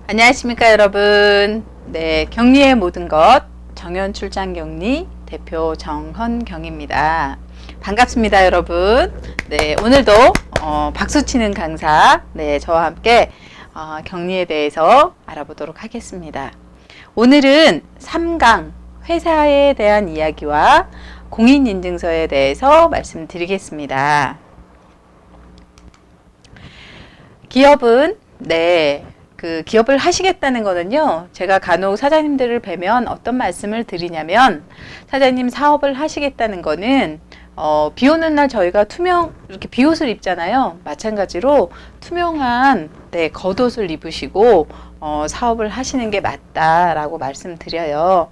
안녕하십니까 여러분. 네, 격리의 모든 것 정연출장격리 대표 정헌경입니다. 반갑습니다 여러분. 네, 오늘도 박수치는 강사 저와 함께 격리에 대해서 알아보도록 하겠습니다. 오늘은 3강 회사에 대한 이야기와 공인인증서에 대해서 말씀드리겠습니다. 기업은 그 기업을 하시겠다는 거는요, 제가 간혹 사장님들을 뵈면 어떤 말씀을 드리냐면, 사장님 사업을 하시겠다는 거는 비 오는 날 저희가 이렇게 비옷을 입잖아요. 마찬가지로 투명한 겉옷을 입으시고 사업을 하시는 게 맞다라고 말씀드려요.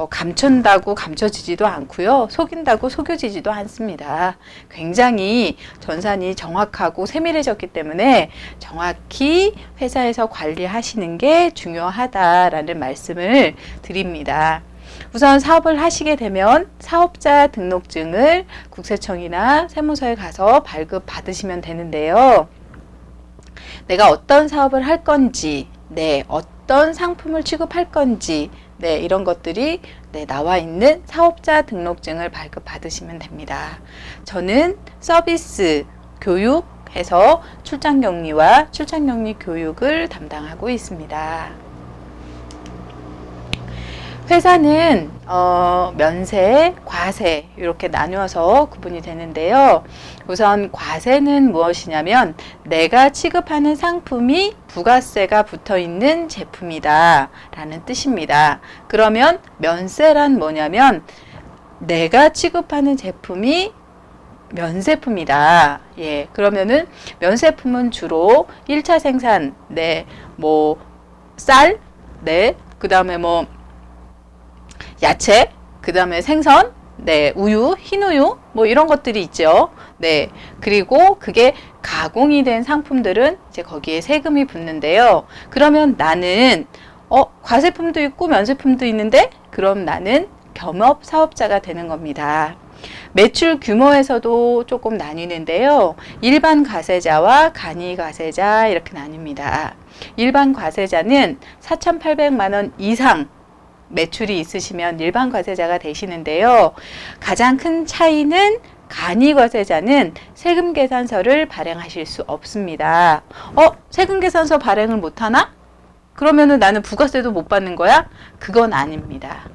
감춘다고 감춰지지도 않고요. 속인다고 속여지지도 않습니다. 굉장히 전산이 정확하고 세밀해졌기 때문에 정확히 회사에서 관리하시는 게 중요하다라는 말씀을 드립니다. 우선 사업을 하시게 되면 사업자 등록증을 국세청이나 세무서에 가서 발급 받으시면 되는데요. 내가 어떤 사업을 할 건지, 어떤 상품을 취급할 건지, 이런 것들이 나와 있는 사업자 등록증을 발급 받으시면 됩니다. 저는 서비스, 교육해서 출장격리와 출장격리 교육을 담당하고 있습니다. 회사는 면세, 과세 이렇게 나누어서 구분이 되는데요. 우선 과세는 무엇이냐면 내가 취급하는 상품이 부가세가 붙어 있는 제품이다 라는 뜻입니다. 그러면 면세란 뭐냐면 내가 취급하는 제품이 면세품이다. 그러면은 면세품은 주로 1차 생산, 쌀, 그 다음에 야채, 그 다음에 생선, 우유, 흰우유, 이런 것들이 있죠. 그리고 그게 가공이 된 상품들은 이제 거기에 세금이 붙는데요. 그러면 나는, 과세품도 있고 면세품도 있는데, 그럼 나는 겸업 사업자가 되는 겁니다. 매출 규모에서도 조금 나뉘는데요. 일반 과세자와 간이 과세자 이렇게 나뉩니다. 일반 과세자는 4,800만 원 이상 매출이 있으시면 일반 과세자가 되시는데요. 가장 큰 차이는 간이 과세자는 세금 계산서를 발행하실 수 없습니다. 세금 계산서 발행을 못하나? 그러면은 나는 부가세도 못 받는 거야? 그건 아닙니다.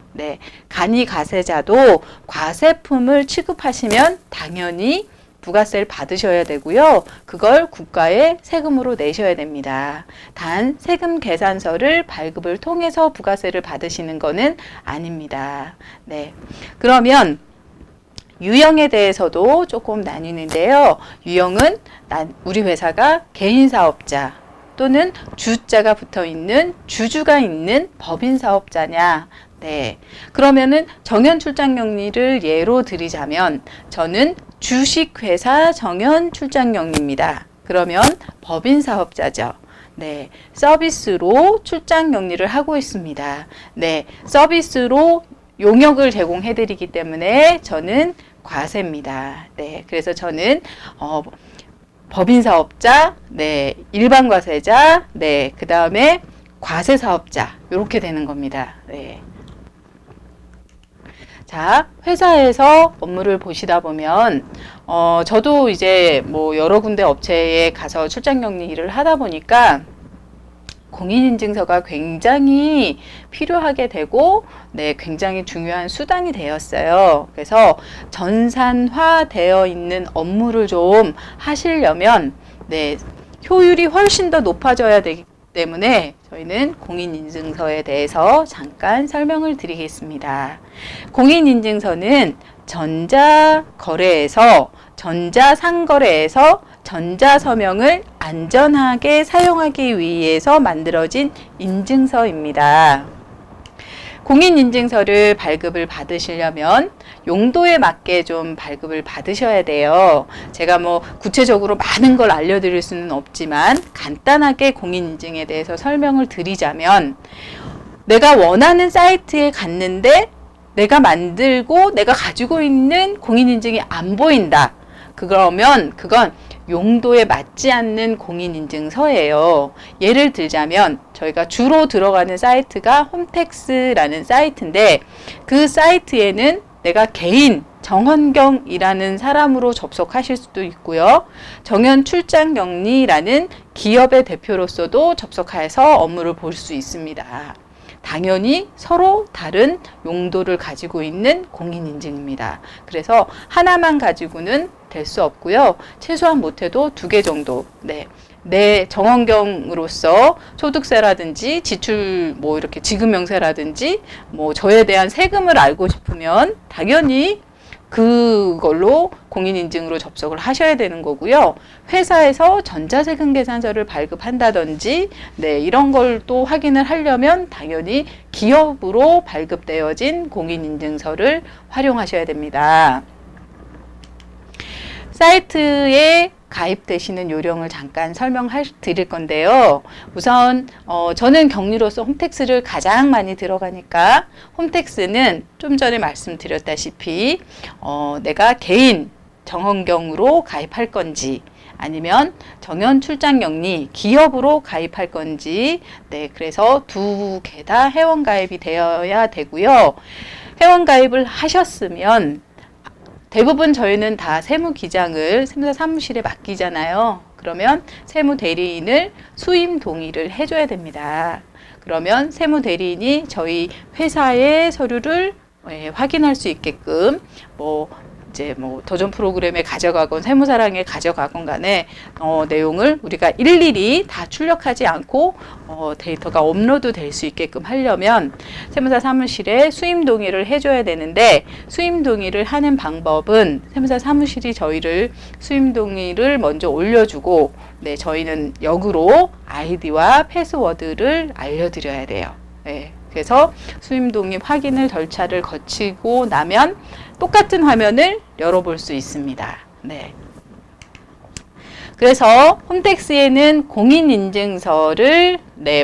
간이 과세자도 과세품을 취급하시면 당연히 부가세를 받으셔야 되고요. 그걸 국가에 세금으로 내셔야 됩니다. 단 세금 계산서를 발급을 통해서 부가세를 받으시는 것은 아닙니다. 그러면 유형에 대해서도 조금 나뉘는데요. 유형은 우리 회사가 개인 사업자 또는 주자가 붙어 있는 주주가 있는 법인 사업자냐? 그러면은 정연출장격리를 예로 드리자면 저는 주식회사 정연출장격리입니다. 그러면 법인 사업자죠. 서비스로 출장격리를 하고 있습니다. 서비스로 용역을 제공해 드리기 때문에 저는 과세입니다. 그래서 저는 법인 사업자, 일반 과세자, 그 다음에 과세 사업자 이렇게 되는 겁니다. 자, 회사에서 업무를 보시다 보면 저도 이제 여러 군데 업체에 가서 출장격리 일을 하다 보니까 공인인증서가 굉장히 필요하게 되고 굉장히 중요한 수단이 되었어요. 그래서 전산화되어 있는 업무를 좀 하시려면 효율이 훨씬 더 높아져야 되기 때문에 저희는 공인인증서에 대해서 잠깐 설명을 드리겠습니다. 공인인증서는 전자거래에서 전자상거래에서 전자서명을 안전하게 사용하기 위해서 만들어진 인증서입니다. 공인인증서를 발급을 받으시려면 용도에 맞게 좀 발급을 받으셔야 돼요. 제가 구체적으로 많은 걸 알려드릴 수는 없지만 간단하게 공인인증에 대해서 설명을 드리자면 내가 원하는 사이트에 갔는데 내가 만들고 내가 가지고 있는 공인인증이 안 보인다. 그러면 그건 용도에 맞지 않는 공인인증서예요. 예를 들자면 저희가 주로 들어가는 사이트가 홈택스라는 사이트인데 그 사이트에는 내가 개인 정헌경이라는 사람으로 접속하실 수도 있고요. 정연출장경리라는 기업의 대표로서도 접속해서 업무를 볼 수 있습니다. 당연히 서로 다른 용도를 가지고 있는 공인인증입니다. 그래서 하나만 가지고는 될 수 없고요. 최소한 못해도 2개 정도. 내 정헌경으로서 소득세라든지 지출 이렇게 지급명세라든지 저에 대한 세금을 알고 싶으면 당연히 그걸로 공인인증으로 접속을 하셔야 되는 거고요. 회사에서 전자세금 계산서를 발급한다든지 이런 걸 또 확인을 하려면 당연히 기업으로 발급되어진 공인인증서를 활용하셔야 됩니다. 사이트에 가입되시는 요령을 잠깐 설명드릴 건데요. 우선 저는 경리로서 홈택스를 가장 많이 들어가니까 홈택스는 좀 전에 말씀드렸다시피 내가 개인 정헌경으로 가입할 건지 아니면 정연출장경리 기업으로 가입할 건지 그래서 2개 다 회원가입이 되어야 되고요. 회원가입을 하셨으면 대부분 저희는 다 세무기장을 세무사 사무실에 맡기잖아요. 그러면 세무대리인을 수임 동의를 해줘야 됩니다. 그러면 세무대리인이 저희 회사의 서류를 확인할 수 있게끔 도전 프로그램에 가져가건 세무사랑에 가져가건 간에 내용을 우리가 일일이 다 출력하지 않고 데이터가 업로드 될 수 있게끔 하려면 세무사 사무실에 수임 동의를 해줘야 되는데 수임 동의를 하는 방법은 세무사 사무실이 저희를 수임 동의를 먼저 올려주고 저희는 역으로 아이디와 패스워드를 알려드려야 돼요. 그래서 수임 동의 확인을 절차를 거치고 나면 똑같은 화면을 열어볼 수 있습니다. 그래서 홈택스에는 공인인증서를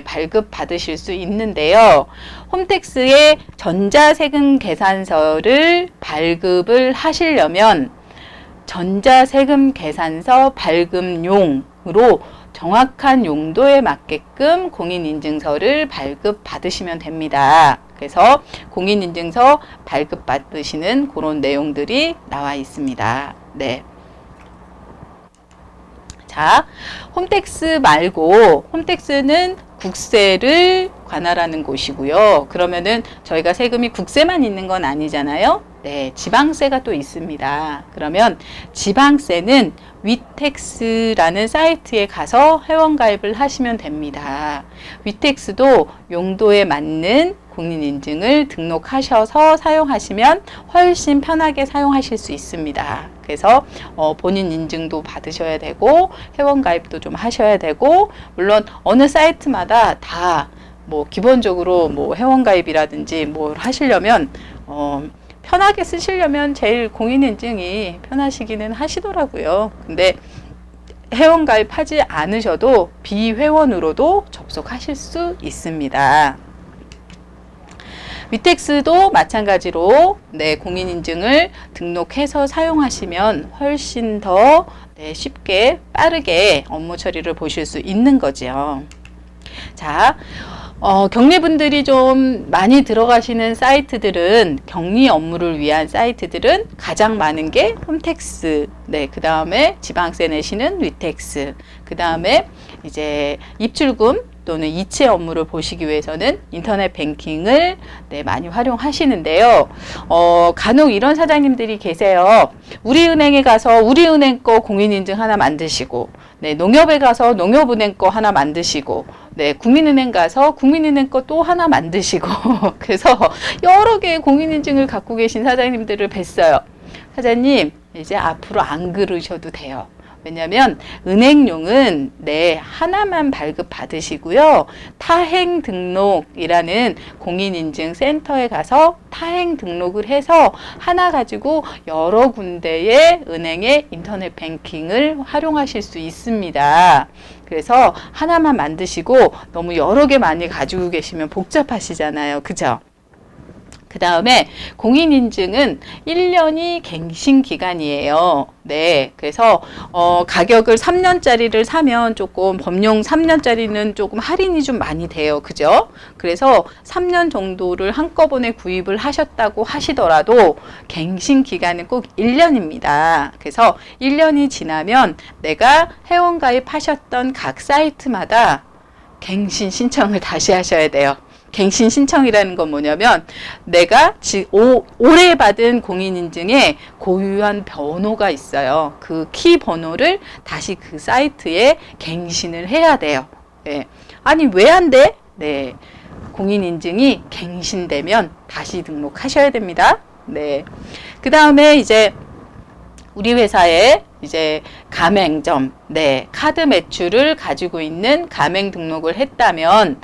발급 받으실 수 있는데요. 홈택스에 전자세금 계산서를 발급을 하시려면 전자세금 계산서 발급용으로 정확한 용도에 맞게끔 공인인증서를 발급받으시면 됩니다. 그래서 공인인증서 발급받으시는 그런 내용들이 나와 있습니다. 자, 홈택스 말고 홈택스는 국세를 관할하는 곳이고요. 그러면은 저희가 세금이 국세만 있는 건 아니잖아요. 지방세가 또 있습니다. 그러면 지방세는 위택스라는 사이트에 가서 회원가입을 하시면 됩니다. 위택스도 용도에 맞는 공인인증을 등록하셔서 사용하시면 훨씬 편하게 사용하실 수 있습니다. 그래서 본인 인증도 받으셔야 되고 회원가입도 좀 하셔야 되고 물론 어느 사이트마다 다 기본적으로 회원가입이라든지 뭘 하시려면 편하게 쓰시려면 제일 공인인증이 편하시기는 하시더라고요. 근데 회원가입하지 않으셔도 비회원으로도 접속하실 수 있습니다. 위택스도 마찬가지로 공인인증을 등록해서 사용하시면 훨씬 더 쉽게 빠르게 업무 처리를 보실 수 있는 거죠. 자, 경리분들이 좀 많이 들어가시는 사이트들은 경리 업무를 위한 사이트들은 가장 많은 게 홈택스, 그 다음에 지방세 내시는 위택스, 그 다음에 이제 입출금 또는 이체 업무를 보시기 위해서는 인터넷 뱅킹을 많이 활용하시는데요. 간혹 이런 사장님들이 계세요. 우리은행에 가서 우리은행 거 공인인증 하나 만드시고 농협에 가서 농협은행 거 하나 만드시고 국민은행 가서 국민은행 거 또 하나 만드시고 그래서 여러 개의 공인인증을 갖고 계신 사장님들을 뵀어요. 사장님 이제 앞으로 안 그러셔도 돼요. 왜냐하면 은행용은 하나만 발급 받으시고요. 타행 등록이라는 공인인증 센터에 가서 타행 등록을 해서 하나 가지고 여러 군데의 은행의 인터넷 뱅킹을 활용하실 수 있습니다. 그래서 하나만 만드시고 너무 여러 개 많이 가지고 계시면 복잡하시잖아요. 그죠? 그 다음에 공인인증은 1년이 갱신 기간이에요. 네. 그래서, 가격을 3년짜리를 사면 조금, 법용 3년짜리는 조금 할인이 좀 많이 돼요. 그죠? 그래서 3년 정도를 한꺼번에 구입을 하셨다고 하시더라도 갱신 기간은 꼭 1년입니다. 그래서 1년이 지나면 내가 회원가입 하셨던 각 사이트마다 갱신 신청을 다시 하셔야 돼요. 갱신 신청이라는 건 뭐냐면 내가 올해 받은 공인인증에 고유한 번호가 있어요. 그 키 번호를 다시 그 사이트에 갱신을 해야 돼요. 네. 아니 왜 안 돼? 네. 공인인증이 갱신되면 다시 등록하셔야 됩니다. 네. 그 다음에 이제 우리 회사에 이제 가맹점, 네, 카드 매출을 가지고 있는 가맹 등록을 했다면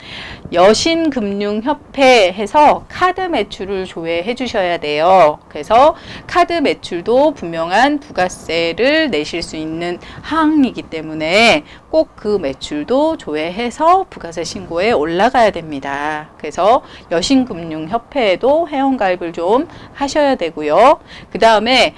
여신금융협회에서 카드 매출을 조회해 주셔야 돼요. 그래서 카드 매출도 분명한 부가세를 내실 수 있는 항이기 때문에 꼭 그 매출도 조회해서 부가세 신고에 올라가야 됩니다. 그래서 여신금융협회에도 회원가입을 좀 하셔야 되고요. 그 다음에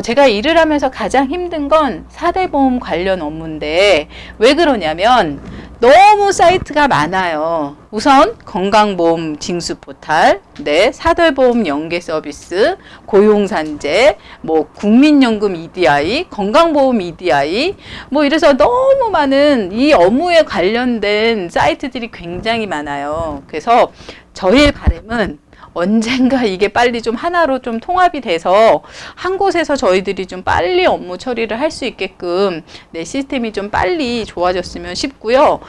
제가 일을 하면서 가장 힘든 건 4대 보험 관련 업무인데 왜 그러냐면 너무 사이트가 많아요. 우선 건강보험 징수 포탈, 네, 4대 보험 연계 서비스, 고용산재, 뭐 국민연금 EDI, 건강보험 EDI, 뭐 이래서 너무 많은 이 업무에 관련된 사이트들이 굉장히 많아요. 그래서 저의 바람은 언젠가 이게 빨리 좀 하나로 좀 통합이 돼서 한 곳에서 저희들이 좀 빨리 업무 처리를 할 수 있게끔 내 시스템이 좀 빨리 좋아졌으면 싶고요.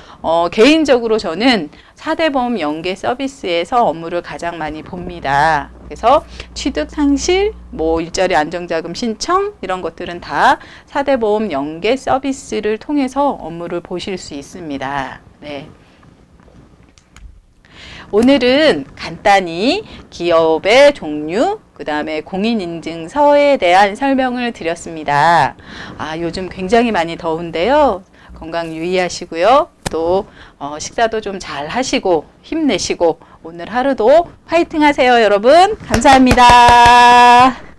개인적으로 저는 4대 보험 연계 서비스에서 업무를 가장 많이 봅니다. 그래서 취득 상실, 뭐 일자리 안정자금 신청 이런 것들은 다 4대 보험 연계 서비스를 통해서 업무를 보실 수 있습니다. 네. 오늘은 간단히 기업의 종류, 그 다음에 공인인증서에 대한 설명을 드렸습니다. 요즘 굉장히 많이 더운데요. 건강 유의하시고요. 또 식사도 좀 잘 하시고 힘내시고 오늘 하루도 화이팅 하세요, 여러분. 감사합니다.